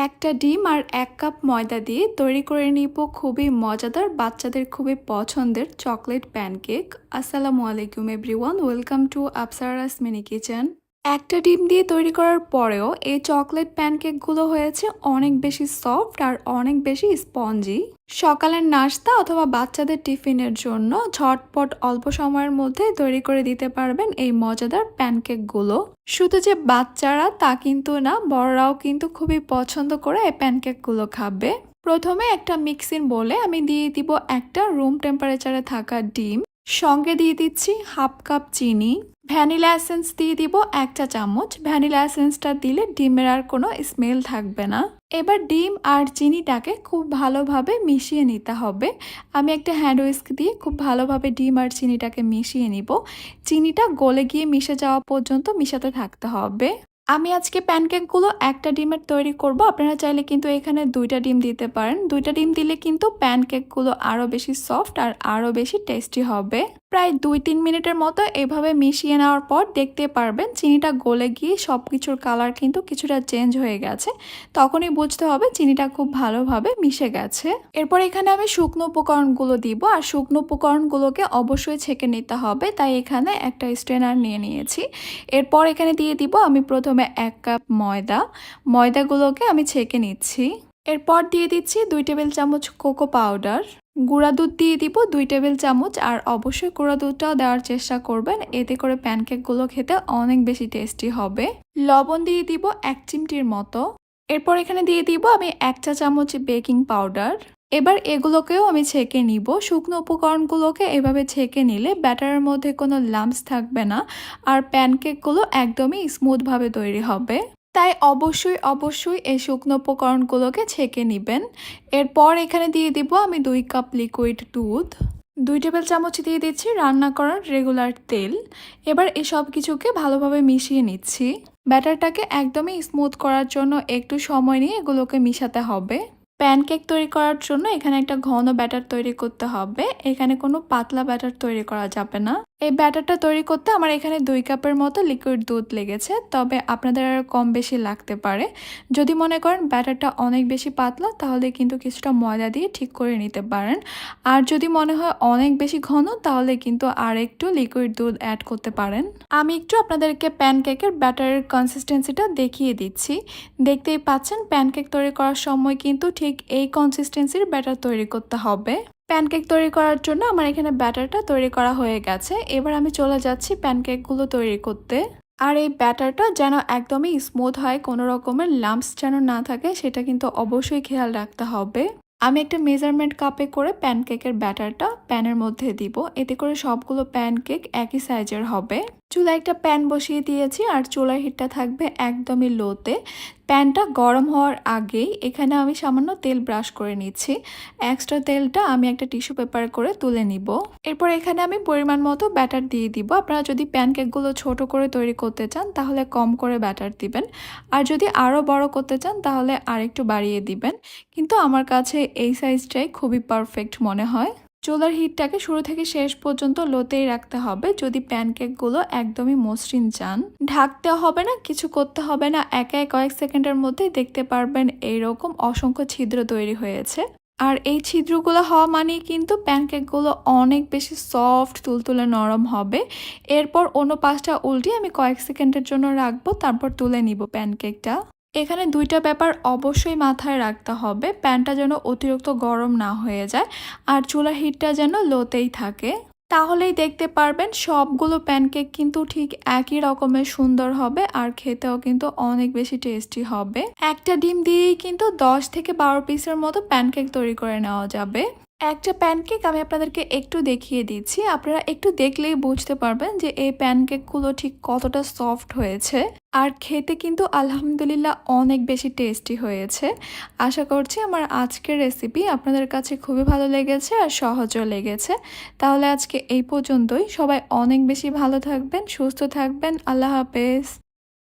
একটা ডিম আর ১ কাপ ময়দা দিয়ে তৈরি করে নিব খুবই মজাদার বাচ্চাদের খুবই পছন্দের চকলেট প্যানকেক। আসসালামু আলাইকুম everyone, welcome to Afsara's mini kitchen. একটা ডিম দিয়ে তৈরি করার পরেও এই চকলেট প্যানকেকগুলো হয়েছে অনেক বেশি সফট আর অনেক বেশি স্পঞ্জি। সকালের নাস্তা অথবা বাচ্চাদের টিফিনের জন্য ঝটপট অল্প সময়ের মধ্যে তৈরি করে দিতে পারবেন এই মজাদার প্যানকেকগুলো। শুধু যে বাচ্চারা তা কিন্তু না, বড়রাও কিন্তু খুবই পছন্দ করে এই প্যানকেকগুলো খাবে। প্রথমে একটা মিক্সিং বোলে আমি দিয়ে দিব একটা রুম টেম্পারেচারে থাকা ডিম, সঙ্গে দিয়ে দিচ্ছি হাফ কাপ চিনি, ভ্যানিলা এসেন্স দিয়ে দিব 1 চা চামচ। ভ্যানিলা এসেন্সটা দিলে ডিমের আর কোনো স্মেল থাকবে না। এবার ডিম আর চিনিটাকে খুব ভালোভাবে মিশিয়ে নিতে হবে। আমি একটা হ্যান্ড হুইস্ক দিয়ে খুব ভালোভাবে ডিম আর চিনিটাকে মিশিয়ে নিব। চিনিটা গলে গিয়ে মিশে যাওয়া পর্যন্ত মিশাতে থাকতে হবে। আমি আজকে প্যানকেকগুলো একটা ডিমের তৈরি করব। আপনারা চাইলে কিন্তু এখানে 2টা ডিম দিতে পারেন। 2টা ডিম দিলে কিন্তু প্যানকেকগুলো আরও বেশি সফট আর আরও বেশি টেস্টি হবে। প্রায় 2-3 মিনিটের মতো এভাবে মিশিয়ে নেওয়ার পর দেখতে পারবেন চিনিটা গলে গিয়ে সব কিছুর কালার কিন্তু কিছুটা চেঞ্জ হয়ে গেছে। তখনই বুঝতে হবে চিনিটা খুব ভালোভাবে মিশে গেছে। এরপর এখানে আমি শুকনো উপকরণগুলো দিব, আর শুকনো উপকরণগুলোকে অবশ্যই ছেঁকে নিতে হবে, তাই এখানে একটা স্ট্রেনার নিয়ে নিয়েছি। এরপর এখানে দিয়ে দিব আমি প্রথমে 1 কাপ ময়দাগুলোকে আমি ছেঁকে নিচ্ছি। এরপর দিয়ে দিচ্ছি 2 টেবিল চামচ কোকো পাউডার, গুঁড়া দুধ দিয়ে দিব 2 টেবিল চামচ, আর অবশ্যই গুঁড়া দুধটাও দেওয়ার চেষ্টা করবেন, এতে করে প্যানকেকগুলো খেতে অনেক বেশি টেস্টি হবে। লবণ দিয়ে দিব 1 চিমটির মতো। এরপর এখানে দিয়ে দিব আমি 1 চা চামচ বেকিং পাউডার। এবার এগুলোকেও আমি ছেঁকে নিব। শুকনো উপকরণগুলোকে এভাবে ছেঁকে নিলে ব্যাটারের মধ্যে কোনো লাম্পস থাকবে না, আর প্যানকেকগুলো একদমই স্মুথভাবে তৈরি হবে। তাই অবশ্যই এই শুকনো উপকরণগুলোকে ছেঁকে নেবেন। এরপর এখানে দিয়ে দিব আমি 2 কাপ লিকুইড দুধ, 2 টেবিল চামচ দিয়ে দিচ্ছি রান্না করার রেগুলার তেল। এবার এই সব কিছুকে ভালোভাবে মিশিয়ে নিচ্ছি। ব্যাটারটাকে একদমই স্মুথ করার জন্য একটু সময় নিয়ে এগুলোকে মিশাতে হবে। প্যানকেক তৈরি করার জন্য এখানে একটা ঘন ব্যাটার তৈরি করতে হবে, এখানে কোনো পাতলা ব্যাটার তৈরি করা যাবে না। এই ব্যাটারটা তৈরি করতে আমার এখানে 2 কাপের মতো লিকুইড দুধ লেগেছে, তবে আপনাদের আর কম বেশি লাগতে পারে। যদি মনে করেন ব্যাটারটা অনেক বেশি পাতলা, তাহলে কিন্তু কিছুটা ময়দা দিয়ে ঠিক করে নিতে পারেন। আর যদি মনে হয় অনেক বেশি ঘন, তাহলে কিন্তু আর একটু লিকুইড দুধ অ্যাড করতে পারেন। আমি একটু আপনাদেরকে প্যানকেকের ব্যাটারের কনসিস্টেন্সিটা দেখিয়ে দিচ্ছি। দেখতেই পাচ্ছেন প্যানকেক তৈরি করার সময় কিন্তু ঠিক এই কনসিস্টেন্সির ব্যাটার তৈরি করতে হবে। প্যানকেক তৈরি করার জন্য আমার এখানে ব্যাটারটা তৈরি করা হয়ে গেছে। এবার আমি চলে যাচ্ছি প্যানকেকগুলো তৈরি করতে। আর এই ব্যাটারটা যেন একদমই স্মুথ হয়, কোনো রকমের লাম্পস যেন না থাকে, সেটা কিন্তু অবশ্যই খেয়াল রাখতে হবে। আমি একটা মেজারমেন্ট কাপে করে প্যানকেকের ব্যাটারটা প্যানের মধ্যে দিব, এতে করে সবগুলো প্যানকেক একই সাইজের হবে। চুলায় একটা প্যান বসিয়ে দিয়েছি, আর চুলার হিটটা থাকবে একদমই লোতে। প্যানটা গরম হওয়ার আগেই এখানে আমি সামান্য তেল ব্রাশ করে নিচ্ছি। এক্সট্রা তেলটা আমি একটা টিস্যু পেপার করে তুলে নিব। এরপর এখানে আমি পরিমাণ মতো ব্যাটার দিয়ে দিব। আপনারা যদি প্যানকেকগুলো ছোট করে তৈরি করতে চান তাহলে কম করে ব্যাটার দিবেন, আর যদি আরও বড় করতে চান তাহলে আরেকটু বাড়িয়ে দিবেন। কিন্তু আমার কাছে এই সাইজটাই খুবই পারফেক্ট মনে হয়। চুলার হিটটাকে শুরু থেকে শেষ পর্যন্ত লোতেই রাখতে হবে যদি প্যানকেকগুলো একদমই মসৃণ চান। ঢাকতে হবে না, কিছু করতে হবে না, একা কয়েক সেকেন্ডের মধ্যেই দেখতে পারবেন এইরকম অসংখ্য ছিদ্র তৈরি হয়েছে। আর এই ছিদ্রগুলো হওয়া মানেই কিন্তু প্যানকেকগুলো অনেক বেশি সফট, তুলতুলে নরম হবে। এরপর অন্য পাশটা উল্টিয়ে আমি কয়েক সেকেন্ডের জন্য রাখবো, তারপর তুলে নিব প্যানকেকটা। এখানে 2টা ব্যাপার অবশ্যই মাথায় রাখতে হবে, প্যানটা যেন অতিরিক্ত গরম না হয়ে যায়, আর চুলার হিটটা যেন লোতেই থাকে। তাহলেই দেখতে পারবেন সবগুলো প্যানকেক কিন্তু ঠিক একই রকমের সুন্দর হবে, আর খেতেও কিন্তু অনেক বেশি টেস্টি হবে। একটা ডিম দিয়েই কিন্তু 10 থেকে 12 পিসের মতো প্যানকেক তৈরি করে নেওয়া যাবে। একটা প্যানকেক আমি আপনাদেরকে একটু দেখিয়ে দিচ্ছি, আপনারা একটু দেখলেই বুঝতে পারবেন যে এই প্যানকেকগুলো ঠিক কতটা সফট হয়েছে। আর খেতে কিন্তু আলহামদুলিল্লাহ অনেক বেশি টেস্টি হয়েছে। আশা করছি আমার আজকের রেসিপি আপনাদের কাছে খুবই ভালো লেগেছে আর সহজও লেগেছে। তাহলে আজকে এই পর্যন্তই। সবাই অনেক বেশি ভালো থাকবেন, সুস্থ থাকবেন। আল্লাহ হাফেজ।